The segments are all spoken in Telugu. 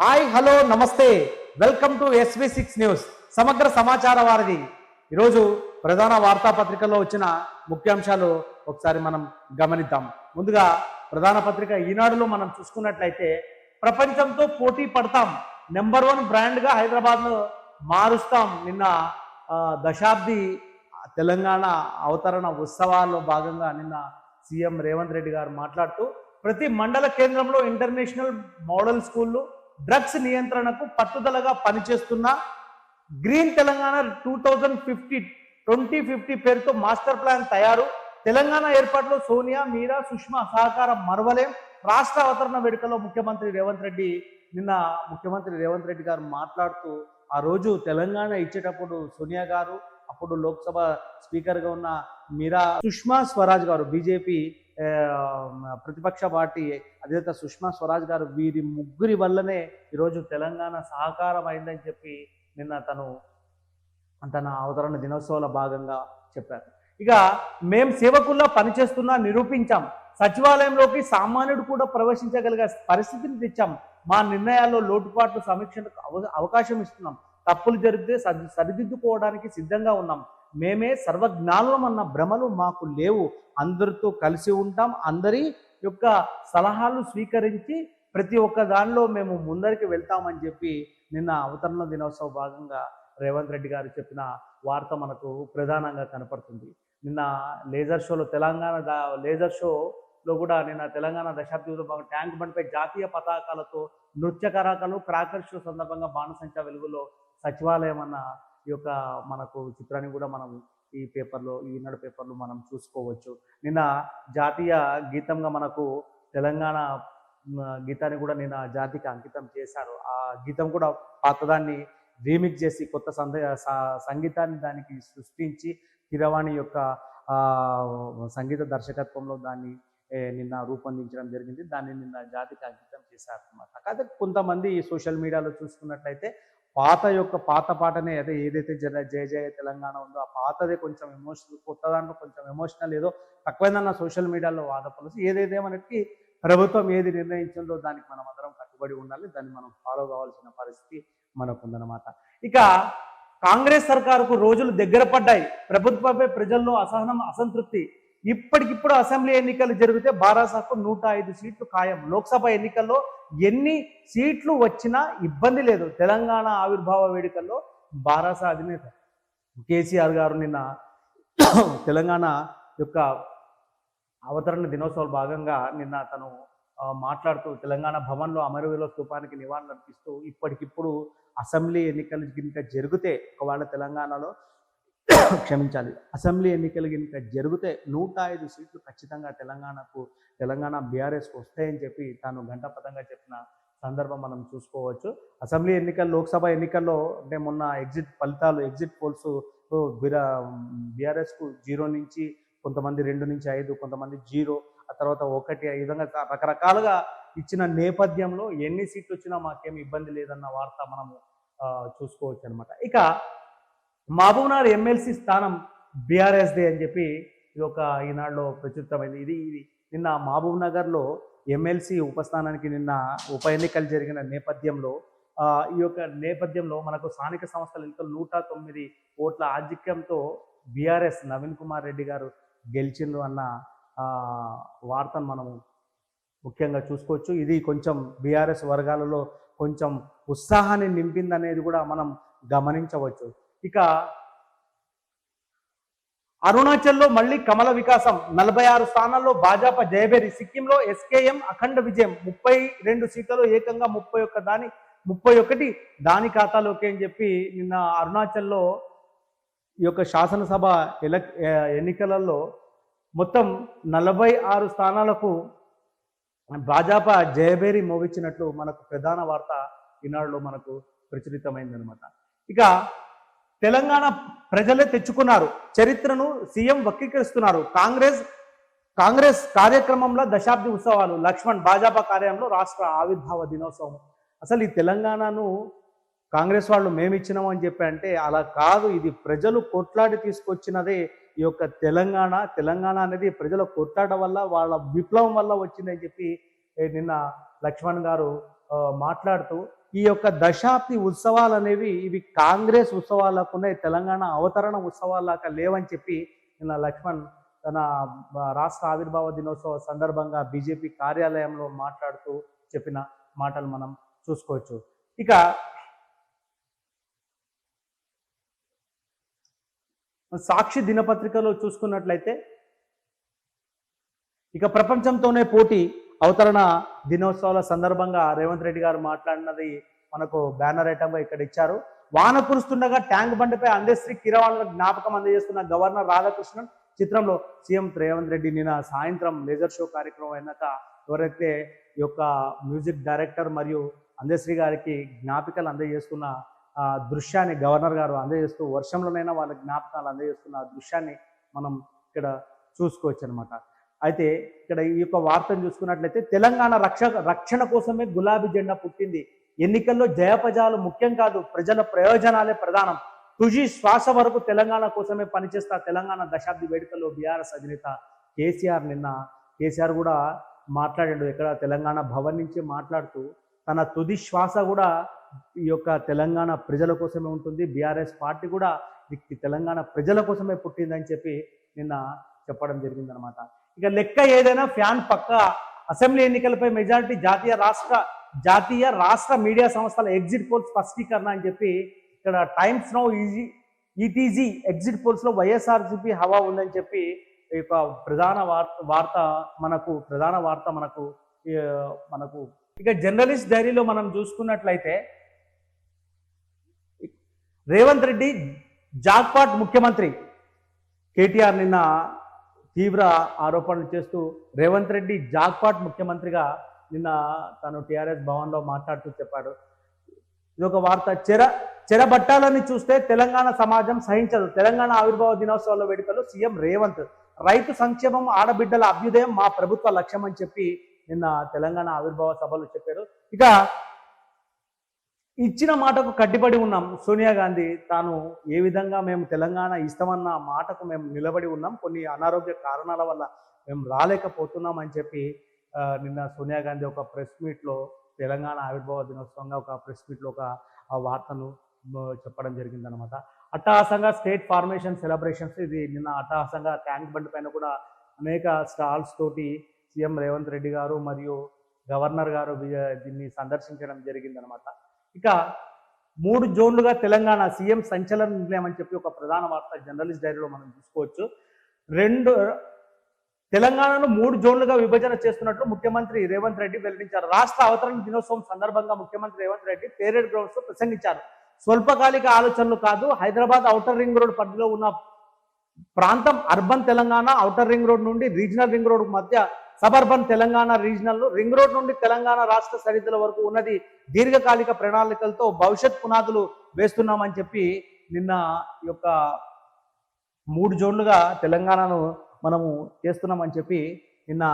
హాయ్ హలో నమస్తే వెల్కమ్ టు SV6 న్యూస్ సమగ్ర సమాచార వారిది. ఈరోజు ప్రధాన వార్తాపత్రికల్లో వచ్చిన ముఖ్యాంశాలు ఒకసారి మనం గమనిద్దాం. ముందుగా ప్రధాన పత్రిక ఈనాడులో మనం చూసుకున్నట్లయితే ప్రపంచంతో పోటీ పడతాం, నెంబర్ 1 బ్రాండ్గా హైదరాబాద్ను మారుస్తాం. నిన్న దశాబ్ది తెలంగాణ అవతరణ ఉత్సవాల్లో భాగంగా నిన్న సీఎం రేవంత్ రెడ్డి గారు మాట్లాడుతూ ప్రతి మండల కేంద్రంలో ఇంటర్నేషనల్ మోడల్ స్కూళ్ళు, డ్రగ్స్ నియంత్రణకు పట్టుదలగా పనిచేస్తున్న గ్రీన్ తెలంగాణ 2050 పేరుతో మాస్టర్ ప్లాన్ తయారు, తెలంగాణ ఏర్పాటులో సోనియా, మీరా, సుష్మా సహకారం మరవలేం. రాష్ట్ర అవతరణ వేడుకలో ముఖ్యమంత్రి రేవంత్ రెడ్డి గారు మాట్లాడుతూ ఆ రోజు తెలంగాణ ఇచ్చేటప్పుడు సోనియా గారు, అప్పుడు లోక్సభ స్పీకర్గా ఉన్న మీరా, సుష్మా స్వరాజ్ గారు బీజేపీ ప్రతిపక్ష పార్టీ అధినేత సుష్మా స్వరాజ్ గారు, వీరి ముగ్గురి వల్లనే ఈరోజు తెలంగాణ సహకారం అయిందని చెప్పి నిన్న తన అవతరణ దినోత్సవాల భాగంగా చెప్పారు. ఇక మేం సేవకుల్లా పనిచేస్తున్నా నిరూపించాం, సచివాలయంలోకి సామాన్యుడు కూడా ప్రవేశించగలిగే పరిస్థితిని తెచ్చాం, మా నిర్ణయాల్లో లోటుపాట్లు సమీక్షకు అవకాశం ఇస్తున్నాం, తప్పులు జరిగితే సరిదిద్దుకోవడానికి సిద్ధంగా ఉన్నాం, మేమే సర్వజ్ఞానం అన్న భ్రమలు మాకు లేవు, అందరితో కలిసి ఉంటాం, అందరి యొక్క సలహాలు స్వీకరించి ప్రతి ఒక్క దానిలో మేము ముందరికి వెళ్తామని చెప్పి నిన్న అవతరణ దినోత్సవ భాగంగా రేవంత్ రెడ్డి గారు చెప్పిన వార్త మనకు ప్రధానంగా కనపడుతుంది. నిన్న లేజర్ షోలో లేజర్ షోలో కూడా నిన్న తెలంగాణ దశాబ్దిలో భాగంగా ట్యాంక్ బండ్పై జాతీయ పతాకాలతో నృత్య కళాకారులు క్రాకర్ షో సందర్భంగా బాణసంచా వెలుగులో సచివాలయం అన్న ఈ యొక్క మనకు చిత్రాన్ని కూడా మనం ఈనాడు పేపర్లో మనం చూసుకోవచ్చు. నిన్న జాతీయ గీతంగా మనకు తెలంగాణ గీతాన్ని కూడా నిన్న జాతికి అంకితం చేశారు. ఆ గీతం కూడా పాతదాన్ని రీమిక్స్ చేసి కొత్త సంగీతాన్ని దానికి సృష్టించి కీరవాణి యొక్క సంగీత దర్శకత్వంలో దాన్ని నిన్న రూపొందించడం జరిగింది. దాన్ని నిన్న జాతికి అంకితం చేశారు అన్నమాట. కాకపోతే కొంతమంది సోషల్ మీడియాలో చూసుకున్నట్లయితే పాత పాటనే ఏదైతే జయ జయ తెలంగాణ ఉందో ఆ పాతదే కొంచెం ఎమోషనల్, కొత్త దాంట్లో కొంచెం ఎమోషనల్ ఏదో తక్కువైందన్న సోషల్ మీడియాలో వాదపలుసు. ఏదైతే ప్రభుత్వం ఏది నిర్ణయించిందో దానికి మనం అందరం కట్టుబడి ఉండాలి, దాన్ని మనం ఫాలో కావాల్సిన పరిస్థితి మనకు ఉందన్నమాట. ఇక కాంగ్రెస్ సర్కారుకు రోజులు దగ్గర పడ్డాయి, ప్రభుత్వంపై ప్రజల్లో అసంతృప్తి, ఇప్పటికిప్పుడు అసెంబ్లీ ఎన్నికలు జరిగితే బారాసాకు 105 సీట్లు ఖాయం, లోక్సభ ఎన్నికల్లో ఎన్ని సీట్లు వచ్చినా ఇబ్బంది లేదు, తెలంగాణ ఆవిర్భావ వేడుకల్లో బారాస అధినేత కేసీఆర్ గారు నిన్న తెలంగాణ యొక్క అవతరణ దినోత్సవాల భాగంగా నిన్న తను మాట్లాడుతూ తెలంగాణ భవన్లో అమరవీరుల స్తూపానికి నివాళులు అర్పిస్తూ ఇప్పటికిప్పుడు అసెంబ్లీ ఎన్నికలు గినక జరిగితే ఒకవేళ తెలంగాణలో అసెంబ్లీ ఎన్నికలు గినక జరిగితే 105 సీట్లు ఖచ్చితంగా తెలంగాణ బీఆర్ఎస్కి వస్తాయని చెప్పి తాను ఘంటాపథంగా చెప్పిన సందర్భం మనం చూసుకోవచ్చు. అసెంబ్లీ ఎన్నికలు, లోక్సభ ఎన్నికల్లో అంటే మొన్న ఎగ్జిట్ పోల్స్ బీఆర్ఎస్కు 0 నుంచి కొంతమంది 2 నుంచి 5, కొంతమంది 0, ఆ తర్వాత 1, ఈ విధంగా రకరకాలుగా ఇచ్చిన నేపథ్యంలో ఎన్ని సీట్లు వచ్చినా మాకేమి ఇబ్బంది లేదన్న వార్త మనము చూసుకోవచ్చు అనమాట. ఇక మహబూబ్నగర్ ఎమ్మెల్సీ స్థానం బీఆర్ఎస్దే అని చెప్పి ఇది ఒక ఈనాడులో ప్రచురితమైంది. ఇది నిన్న మహబూబ్నగర్లో ఎమ్మెల్సీ ఉపస్థానానికి నిన్న ఉప ఎన్నికలు జరిగిన నేపథ్యంలో ఈ యొక్క నేపథ్యంలో మనకు స్థానిక సంస్థల ఎన్నికలు 109 ఓట్ల ఆధిక్యంతో బీఆర్ఎస్ నవీన్ కుమార్ రెడ్డి గారు గెలిచిండ్రు అన్న వార్తను మనము ముఖ్యంగా చూసుకోవచ్చు. ఇది కొంచెం బీఆర్ఎస్ వర్గాలలో కొంచెం ఉత్సాహాన్ని నింపిందనేది కూడా మనం గమనించవచ్చు. ఇక అరుణాచల్లో మళ్ళీ కమల వికాసం, 46 స్థానాల్లో భాజపా జయభేరి, సిక్కింలో SKM అఖండ విజయం, 32 సీట్లలో ఏకంగా 31 దాని ఖాతాలోకి అని చెప్పి నిన్న అరుణాచల్లో ఈ యొక్క శాసనసభ ఎన్నికలలో మొత్తం 46 స్థానాలకు భాజపా జయభేరి మోగించినట్లు మనకు ప్రధాన వార్త ఈనాడులో మనకు ప్రచురితమైందనమాట. ఇక తెలంగాణ ప్రజలే తెచ్చుకున్నారు, చరిత్రను సీఎం వక్రీకరిస్తున్నారు, కాంగ్రెస్ కార్యక్రమంలో దశాబ్ది ఉత్సవాలు, లక్ష్మణ్ భాజపా కార్యాలయంలో రాష్ట్ర ఆవిర్భావ దినోత్సవం. అసలు ఈ తెలంగాణను కాంగ్రెస్ వాళ్ళు మేమిచ్చినాము అని చెప్పి అంటే అలా కాదు, ఇది ప్రజలు కొట్లాడి తీసుకొచ్చినదే. ఈ యొక్క తెలంగాణ అనేది ప్రజల కొట్లాట వల్ల, వాళ్ళ విప్లవం వల్ల వచ్చిందని చెప్పి నిన్న లక్ష్మణ్ గారు మాట్లాడుతూ ఈ యొక్క దశాబ్ది ఉత్సవాలు అనేవి ఇవి కాంగ్రెస్ ఉత్సవాలకునే తెలంగాణ అవతరణ ఉత్సవాలాగా లేవని చెప్పి నిన్న లక్ష్మణ్ తన రాష్ట్ర ఆవిర్భావ దినోత్సవ సందర్భంగా బీజేపీ కార్యాలయంలో మాట్లాడుతూ చెప్పిన మాటలు మనం చూసుకోవచ్చు. ఇక సాక్షి దినపత్రికలో చూసుకున్నట్లయితే ఇక ప్రపంచంతోనే పోటీ అవతరణ దినోత్సవాల సందర్భంగా రేవంత్ రెడ్డి గారు మాట్లాడినది మనకు బ్యానర్ ఐటమ్గా ఇక్కడ ఇచ్చారు. వాన కురుస్తుండగా ట్యాంక్ బండిపై అందశ్రీ కిరవాణులకు జ్ఞాపకం అందజేస్తున్న గవర్నర్ రాధాకృష్ణన్ చిత్రంలో సీఎం రేవంత్ రెడ్డి నిన్న సాయంత్రం లేజర్ షో కార్యక్రమం అయినాక ఎవరైతే ఈ యొక్క మ్యూజిక్ డైరెక్టర్ మరియు అందశ్రీ గారికి జ్ఞాపికలు అందజేస్తున్న దృశ్యాన్ని గవర్నర్ గారు అందజేస్తూ వర్షంలోనైనా వాళ్ళ జ్ఞాపకాలు అందజేస్తున్న దృశ్యాన్ని మనం ఇక్కడ చూసుకోవచ్చు అనమాట. అయితే ఇక్కడ ఈ యొక్క వార్తను చూసుకున్నట్లయితే తెలంగాణ రక్షణ కోసమే గులాబీ జెండా పుట్టింది. ఎన్నికల్లో జయపజాలు ముఖ్యం కాదు, ప్రజల ప్రయోజనాలే ప్రధానం. తుజి శ్వాస వరకు తెలంగాణ కోసమే పనిచేస్తా. తెలంగాణ దశాబ్ది వేడుకల్లో బీఆర్ఎస్ అధినేత కేసీఆర్ కూడా మాట్లాడాడు. ఇక్కడ తెలంగాణ భవన్ నుంచి మాట్లాడుతూ తన తుది శ్వాస కూడా ఈ యొక్క తెలంగాణ ప్రజల కోసమే ఉంటుంది. బీఆర్ఎస్ పార్టీ కూడా తెలంగాణ ప్రజల కోసమే పుట్టిందని చెప్పి నిన్న చెప్పడం జరిగిందనమాట. ఇక లెక్క ఏదైనా ఫ్యాన్ పక్క అసెంబ్లీ ఎన్నికలపై మెజారిటీ జాతీయ రాష్ట్ర మీడియా సంస్థల ఎగ్జిట్ పోల్స్ స్పష్టీకరణ అని చెప్పి ఇక్కడ టైమ్స్ నౌ ఈటీజీ ఎగ్జిట్ పోల్స్లో వైఎస్ఆర్సీపీ హవా ఉందని చెప్పి ఈ యొక్క ప్రధాన వార్త మనకు ఇక జర్నలిస్ట్ డైరీలో మనం చూసుకున్నట్లయితే రేవంత్ రెడ్డి జాక్పాట్ ముఖ్యమంత్రి. కేటీఆర్ నిన్న తీవ్ర ఆరోపణలు చేస్తూ రేవంత్ రెడ్డి జాక్పాట్ ముఖ్యమంత్రిగా నిన్న తను టీఆర్ఎస్ భవన్లో మాట్లాడుతూ చెప్పాడు. ఇదొక వార్త. చెరబట్టాలని చూస్తే తెలంగాణ సమాజం సహించదు. తెలంగాణ ఆవిర్భావ దినోత్సవాల వేడుకలో సీఎం రేవంత్ రైతు సంక్షేమం ఆడబిడ్డల అభ్యుదయం మా ప్రభుత్వ లక్ష్యం అని చెప్పి నిన్న తెలంగాణ ఆవిర్భావ సభలో చెప్పారు. ఇక ఇచ్చిన మాటకు కట్టుబడి ఉన్నాం. సోనియా గాంధీ తాను ఏ విధంగా మేము తెలంగాణ ఇస్తామన్న మాటకు మేము నిలబడి ఉన్నాం, కొన్ని అనారోగ్య కారణాల వల్ల మేము రాలేకపోతున్నాం అని చెప్పి నిన్న సోనియా గాంధీ ఒక ప్రెస్ మీట్లో తెలంగాణ ఆవిర్భావ దినోత్సవంగా ఒక ప్రెస్ మీట్లో ఒక వార్తను చెప్పడం జరిగిందనమాట. అట్టహాసంగా స్టేట్ ఫార్మేషన్ సెలబ్రేషన్స్, ఇది నిన్న అట్టహాసంగా ట్యాంక్ బండ్ పైన కూడా అనేక స్టాల్స్ తోటి సీఎం రేవంత్ రెడ్డి గారు మరియు గవర్నర్ గారు దీన్ని సందర్శించడం జరిగిందనమాట. ఇక 3 జోన్లుగా తెలంగాణ సీఎం సంచలన నిర్ణయం అని చెప్పి ఒక ప్రధాన వార్త జర్నలిస్ట్ డైరీలో మనం చూసుకోవచ్చు. తెలంగాణను 3 జోన్లుగా విభజన చేస్తున్నట్లు ముఖ్యమంత్రి రేవంత్ రెడ్డి వెల్లడించారు. రాష్ట్ర అవతరణ దినోత్సవం సందర్భంగా ముఖ్యమంత్రి రేవంత్ రెడ్డి పేరేడ్ గ్రౌండ్స్ లో ప్రసంగించారు. స్వల్పకాలిక ఆలోచనలు కాదు, హైదరాబాద్ ఔటర్ రింగ్ రోడ్ పరిధిలో ఉన్న ప్రాంతం urban Telangana, outer ring road నుండి రీజనల్ రింగ్ రోడ్ మధ్య suburban Telangana regional, ring road నుండి తెలంగాణ రాష్ట్ర సరిహద్దుల వరకు ఉన్నది దీర్ఘకాలిక ప్రణాళికలతో భవిష్యత్ పునాదులు వేస్తున్నామని చెప్పి నిన్న ఈ యొక్క 3 జోన్లుగా తెలంగాణను మనము చేస్తున్నామని చెప్పి నిన్న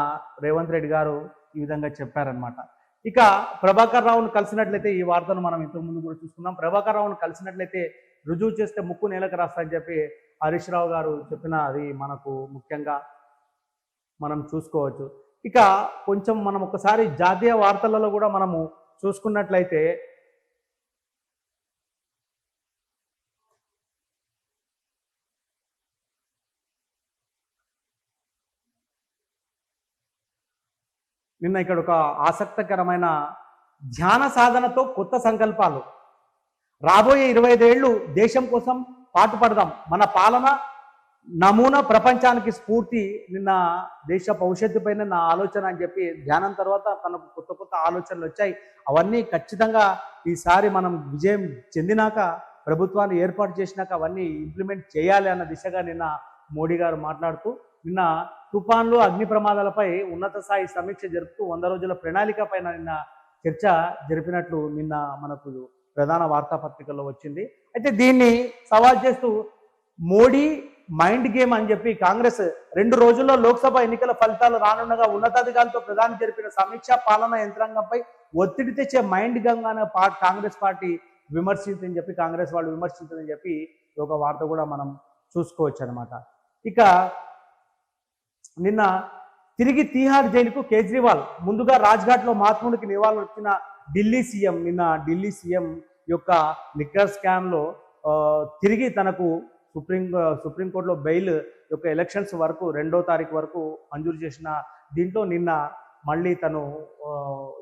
రేవంత్ రెడ్డి గారు ఈ విధంగా చెప్పారనమాట. ఇక ప్రభాకర్ రావును కలిసినట్లయితే, ఈ వార్తను మనం ఇంతకు ముందు కూడా చూసుకున్నాం, ప్రభాకర్ రావును కలిసినట్లయితే రుజువు చేస్తే ముక్కు నేలకు రాస్తా అని చెప్పి హరీష్ రావు గారు చెప్పిన అది మనకు ముఖ్యంగా మనం చూసుకోవచ్చు. ఇక కొంచెం మనం ఒకసారి జాతీయ వార్తలలో కూడా మనము చూసుకున్నట్లయితే నిన్న ఇక్కడ ఒక ఆసక్తికరమైన ధ్యాన సాధనతో కొత్త సంకల్పాలు, రాబోయే 25 ఏళ్ళు దేశం కోసం పాటుపడదాం, మన పాలన నమూనా ప్రపంచానికి స్ఫూర్తి. నిన్న దేశ భవిష్యత్తు పైన నా ఆలోచన అని చెప్పి ధ్యానం తర్వాత తనకు కొత్త ఆలోచనలు వచ్చాయి. అవన్నీ ఖచ్చితంగా ఈసారి మనం విజయం చెందినాక, ప్రభుత్వాన్ని ఏర్పాటు చేసినాక అవన్నీ ఇంప్లిమెంట్ చేయాలి అన్న దిశగా నిన్న మోడీ గారు మాట్లాడుతూ నిన్న తుఫాన్లు, అగ్ని ప్రమాదాలపై ఉన్నత స్థాయి సమీక్ష జరుపుతూ 100 రోజుల ప్రణాళిక పైన నిన్న చర్చ జరిపినట్లు నిన్న మనకు ప్రధాన వార్తాపత్రికల్లో వచ్చింది. అయితే దీన్ని సవాల్ చేస్తూ మోడీ మైండ్ గేమ్ అని చెప్పి కాంగ్రెస్ 2 రోజుల్లో లోక్సభ ఎన్నికల ఫలితాలు రానుండగా ఉన్నతాధికారులతో ప్రధాని జరిపిన సమీక్ష పాలనా యంత్రాంగంపై ఒత్తిడి తెచ్చే మైండ్ గేమ్ అనే కాంగ్రెస్ పార్టీ విమర్శించని చెప్పి, కాంగ్రెస్ వాళ్ళు విమర్శించని చెప్పి ఒక వార్త కూడా మనం చూసుకోవచ్చు అనమాట. ఇక నిన్న తిరిగి తీహార్ జైలుకు కేజ్రీవాల్, ముందుగా రాజ్ఘాట్లో మహాత్ముడికి నివాళులర్చిన ఢిల్లీ సీఎం యొక్క లిక్కర్ స్కామ్లో తిరిగి తనకు సుప్రీంకోర్టులో బెయిల్ యొక్క ఎలక్షన్స్ వరకు 2వ తారీఖు వరకు మంజూరు చేసిన దీంట్లో నిన్న మళ్ళీ తను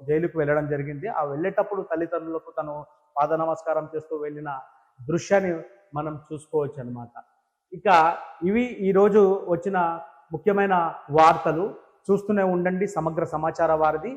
జైలుకు వెళ్ళడం జరిగింది. ఆ వెళ్ళేటప్పుడు తల్లిదండ్రులకు తను పాద నమస్కారం చేస్తూ వెళ్ళిన దృశ్యాన్ని మనం చూసుకోవచ్చు అన్నమాట. ఇక ఇవి ఈరోజు వచ్చిన ముఖ్యమైన వార్తలు. చూస్తూనే ఉండండి సమగ్ర సమాచార వారిది.